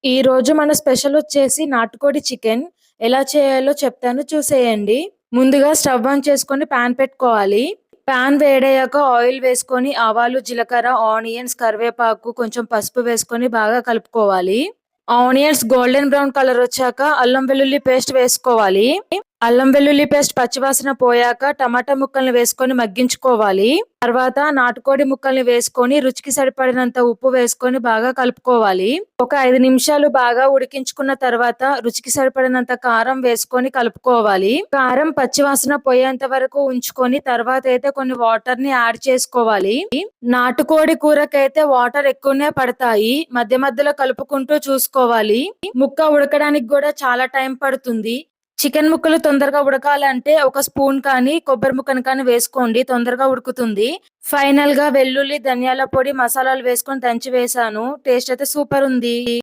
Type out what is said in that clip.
ఈ రోజు మన స్పెషల్ వచ్చేసి నాటుకోడి చికెన్. ఎలా చేయాలో చెప్తాను చూసేయండి. ముందుగా స్టవ్ ఆన్ చేసుకొని పాన్ పెట్టుకోవాలి. పాన్ వేడయ్యాక ఆయిల్ వేసుకొని ఆవాలు, జీలకర్ర, ఆనియన్స్, కరివేపాకు, కొంచెం పసుపు వేసుకొని బాగా కలుపుకోవాలి. ఆనియన్స్ గోల్డెన్ బ్రౌన్ కలర్ వచ్చాక అల్లం వెల్లుల్లి పేస్ట్ వేసుకోవాలి. అల్లం వెల్లుల్లి పేస్ట్ పచ్చివాసన పోయాక టమాటా ముక్కల్ని వేసుకొని మగ్గించుకోవాలి. తర్వాత నాటుకోడి ముక్కల్ని వేసుకొని రుచికి సరిపడినంత ఉప్పు వేసుకొని బాగా కలుపుకోవాలి. ఒక 5 నిమిషాలు బాగా ఉడికించుకున్న తర్వాత రుచికి సరిపడినంత కారం వేసుకొని కలుపుకోవాలి. కారం పచ్చివాసన పోయేంత వరకు ఉంచుకొని తర్వాత అయితే కొన్ని వాటర్ ని యాడ్ చేసుకోవాలి. నాటుకోడి కూరకైతే వాటర్ ఎక్కువనే పడతాయి. మధ్య మధ్యలో కలుపుకుంటూ చూసుకోవాలి. ముక్క ఉడకడానికి కూడా చాలా టైం పడుతుంది. చికెన్ ముక్కలు తొందరగా ఉడకాలంటే ఒక స్పూన్ కానీ కొబ్బరి ముక్కను కానీ వేసుకోండి, తొందరగా ఉడుకుతుంది. ఫైనల్ గా వెల్లుల్లి, ధనియాల పొడి, మసాలాలు వేసుకొని దంచి వేసాను. టేస్ట్ అయితే సూపర్ ఉంది.